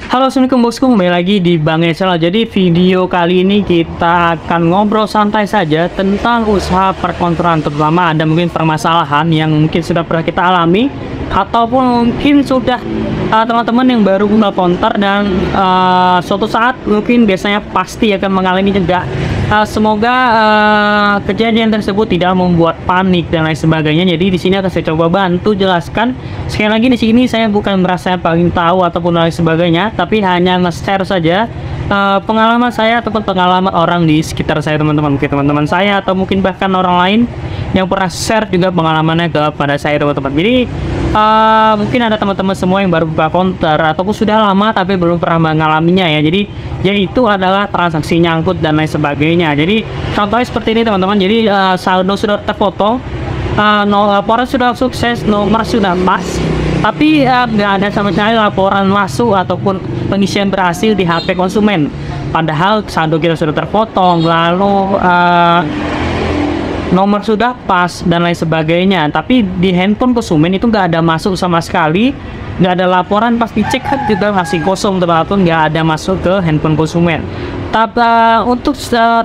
Halo, assalamualaikum bosku, kembali lagi di Bang Esel. Jadi video kali ini kita akan ngobrol santai saja tentang usaha perkontoran, terutama ada mungkin permasalahan yang mungkin sudah pernah kita alami ataupun mungkin sudah teman-teman yang baru buka konter dan suatu saat mungkin biasanya pasti akan mengalami juga. Semoga kejadian tersebut tidak membuat panik dan lain sebagainya. Jadi di sini akan saya coba bantu jelaskan. Sekali lagi di sini saya bukan merasa paling tahu ataupun lain sebagainya, tapi hanya nge-share saja pengalaman saya ataupun pengalaman orang di sekitar saya, teman-teman. Mungkin teman-teman saya atau mungkin bahkan orang lain yang pernah share juga pengalamannya kepada saya, teman-teman. Jadi mungkin ada teman-teman semua yang baru buka konter ataupun sudah lama tapi belum pernah mengalaminya ya. Jadi yaitu adalah transaksi nyangkut dan lain sebagainya. Jadi contohnya seperti ini, teman-teman. Jadi saldo sudah terpotong, laporan sudah sukses, nomor sudah pas, tapi nggak ada sama sekali laporan masuk ataupun pengisian berhasil di HP konsumen. Padahal saldo kita sudah terpotong, lalu nomor sudah pas dan lain sebagainya, tapi di handphone konsumen itu nggak ada masuk sama sekali, nggak ada laporan. Pas dicek juga masih kosong, teman-teman, nggak ada masuk ke handphone konsumen. Tapi untuk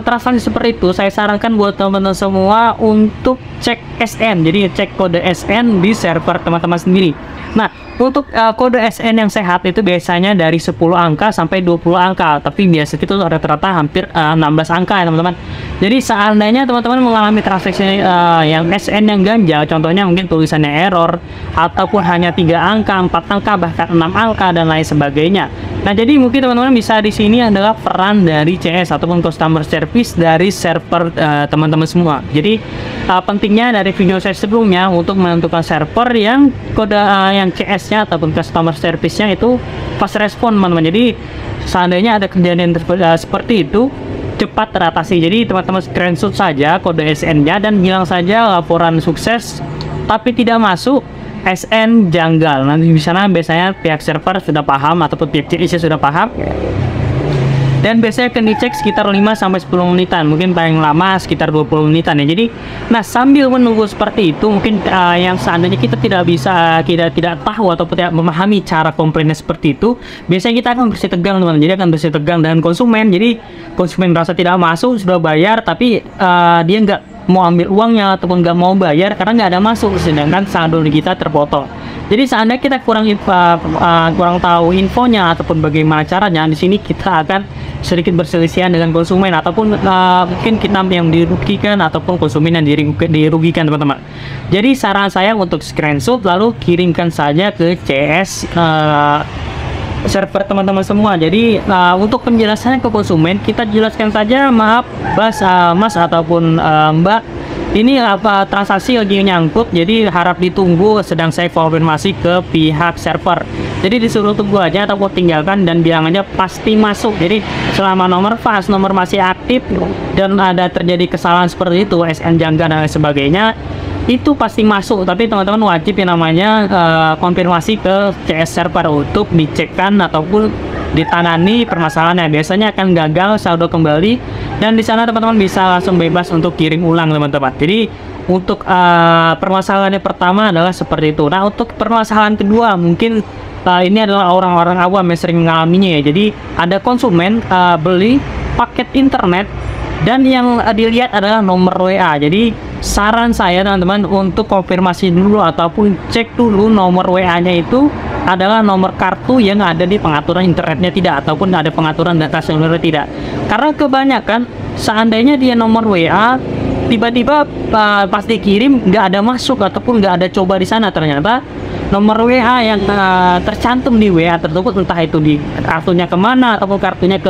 transaksi seperti itu saya sarankan buat teman-teman semua untuk cek SN, jadi cek kode SN di server teman-teman sendiri. Nah, untuk kode SN yang sehat itu biasanya dari 10 angka sampai 20 angka, tapi biasa itu rata-rata hampir 16 angka ya, teman-teman. Jadi seandainya teman-teman mengalami transaksi yang SN yang ganjal, contohnya mungkin tulisannya error ataupun hanya 3 angka, 4 angka, bahkan 6 angka dan lain sebagainya. Nah, jadi mungkin teman-teman bisa di sini adalah peran dari CS ataupun customer service dari server teman-teman semua. Jadi pentingnya dari video saya sebelumnya untuk menentukan server yang kode yang CS-nya ataupun customer service-nya itu fast respon, teman-teman. Jadi seandainya ada kejadian seperti itu cepat teratasi. Jadi teman-teman screenshot saja kode SN-nya dan bilang saja laporan sukses tapi tidak masuk, SN janggal. Nanti di sana biasanya pihak server sudah paham ataupun pihak CS sudah paham. Dan biasanya akan dicek sekitar 5-10 menitan, mungkin paling lama sekitar 20 menitan ya. Jadi nah, sambil menunggu seperti itu, mungkin yang seandainya kita tidak bisa, tidak tahu ataupun tidak memahami cara komplainnya seperti itu, biasanya kita akan bersih tegang, teman-teman. Jadi akan bersih tegang dengan konsumen. Jadi konsumen merasa tidak masuk, sudah bayar tapi dia nggak mau ambil uangnya ataupun nggak mau bayar karena nggak ada masuk, sedangkan saldo kita terpotong. Jadi seandainya kita kurang tahu infonya ataupun bagaimana caranya, di sini kita akan sedikit berselisihan dengan konsumen ataupun mungkin kita yang dirugikan ataupun konsumen yang dirugikan, teman-teman. Jadi saran saya untuk screenshot lalu kirimkan saja ke CS server teman-teman semua. Jadi untuk penjelasannya ke konsumen kita jelaskan saja, maaf mas ataupun mbak, ini apa transaksi lagi nyangkut, jadi harap ditunggu, sedang saya konfirmasi ke pihak server. Jadi disuruh tunggu aja ataupun tinggalkan dan bilang aja pasti masuk. Jadi selama nomor pas, nomor masih aktif dan ada terjadi kesalahan seperti itu, SN janggal dan sebagainya, itu pasti masuk. Tapi teman-teman wajib yang namanya konfirmasi ke CS server untuk dicekkan ataupun ditangani permasalahannya. Biasanya akan gagal saldo kembali dan di sana teman-teman bisa langsung bebas untuk kirim ulang, teman-teman. Jadi untuk permasalahannya pertama adalah seperti itu. Nah, untuk permasalahan kedua mungkin ini adalah orang-orang awam yang sering mengalaminya ya. Jadi ada konsumen beli paket internet dan yang dilihat adalah nomor WA. Jadi saran saya, teman-teman, untuk konfirmasi dulu ataupun cek dulu nomor WA-nya itu adalah nomor kartu yang ada di pengaturan internetnya tidak, ataupun ada pengaturan data seluler tidak. Karena kebanyakan seandainya dia nomor WA tiba-tiba pas dikirim nggak ada masuk ataupun nggak ada coba di sana, ternyata nomor WA yang tercantum di WA tersebut entah itu di kartunya kemana ataupun kartunya ke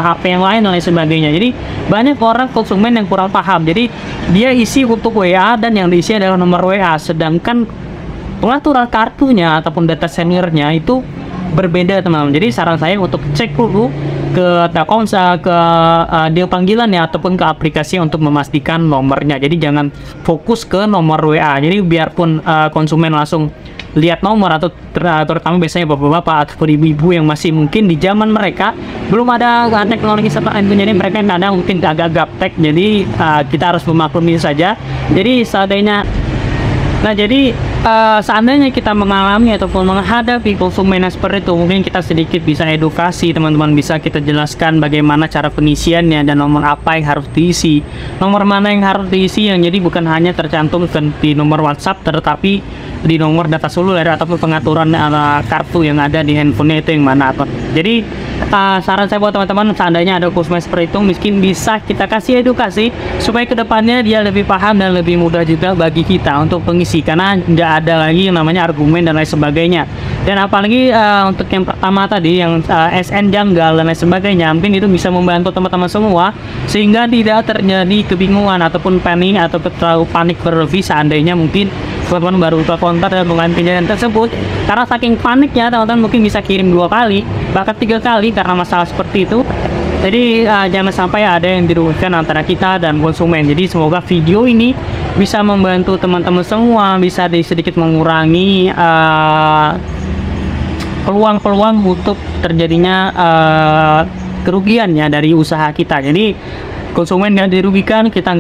HP yang lain dan lain sebagainya. Jadi banyak orang konsumen yang kurang paham. Jadi dia isi untuk WA dan yang diisi adalah nomor WA, sedangkan pengaturan kartunya ataupun data seniornya itu berbeda, teman-teman. Jadi saran saya untuk cek dulu ke Telkomsel, ke deal panggilan ya, ataupun ke aplikasi untuk memastikan nomornya. Jadi jangan fokus ke nomor WA. Jadi biarpun konsumen langsung lihat nomor atau terutama biasanya bapak-bapak atau ibu-ibu yang masih mungkin di zaman mereka belum ada teknologi seperti itu, jadi mereka kadang mungkin agak gaptek. Jadi kita harus memaklumi saja. Jadi seandainya Nah, jadi seandainya kita mengalami ataupun menghadapi konsumen yang seperti itu, mungkin kita sedikit bisa edukasi teman-teman, bisa kita jelaskan bagaimana cara pengisiannya dan nomor apa yang harus diisi, nomor mana yang harus diisi, yang jadi bukan hanya tercantum di nomor WhatsApp, tetapi di nomor data seluler ataupun pengaturan kartu yang ada di handphonenya itu yang mana. Jadi saran saya buat teman-teman, seandainya ada konsumen seperti itu, mungkin bisa kita kasih edukasi supaya kedepannya dia lebih paham dan lebih mudah juga bagi kita untuk pengisi, karena nggak ada lagi yang namanya argumen dan lain sebagainya. Dan apalagi untuk yang pertama tadi yang SN janggal dan lain sebagainya, mungkin itu bisa membantu teman-teman semua sehingga tidak terjadi kebingungan ataupun panik atau terlalu panik berlebih seandainya mungkin teman-teman baru buka kontak dan mengalami kejadian tersebut. Karena saking paniknya teman-teman mungkin bisa kirim 2 kali bahkan 3 kali karena masalah seperti itu. Jadi jangan sampai ada yang dirugikan antara kita dan konsumen. Jadi semoga video ini bisa membantu teman-teman semua, bisa sedikit mengurangi peluang-peluang untuk terjadinya kerugian ya dari usaha kita. Jadi konsumen nggak dirugikan, kita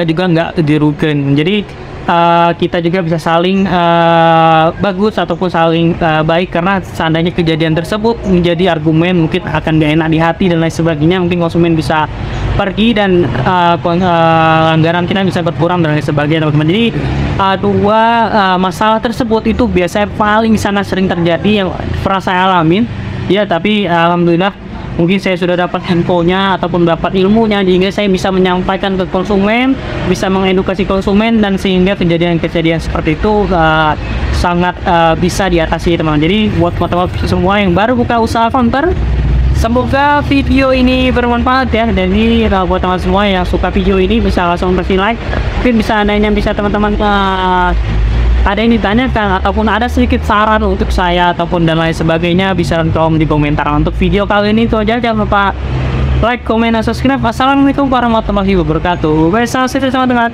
juga nggak dirugikan. Jadi kita juga bisa saling bagus ataupun saling baik, karena seandainya kejadian tersebut menjadi argumen mungkin akan gak enak di hati dan lain sebagainya, mungkin konsumen bisa pergi dan anggaran kita bisa berkurang dan lain sebagainya, teman-teman. Jadi dua masalah tersebut itu biasanya paling sering terjadi yang pernah saya alamin ya, tapi alhamdulillah mungkin saya sudah dapat handphonenya ataupun dapat ilmunya, sehingga saya bisa menyampaikan ke konsumen, bisa mengedukasi konsumen, dan sehingga kejadian-kejadian seperti itu sangat bisa diatasi, teman-teman. Jadi buat teman-teman semua yang baru buka usaha counter, semoga video ini bermanfaat ya. Jadi buat teman semua yang suka video ini bisa langsung kasih like. Mungkin bisa bisa teman-teman ada yang ditanyakan ataupun ada sedikit saran untuk saya ataupun dan lain sebagainya, bisa kolom di komentar. Untuk video kali ini itu aja, jangan lupa like, komen, dan subscribe. Assalamualaikum warahmatullahi wabarakatuh. Bye, salam sehat, sama dengan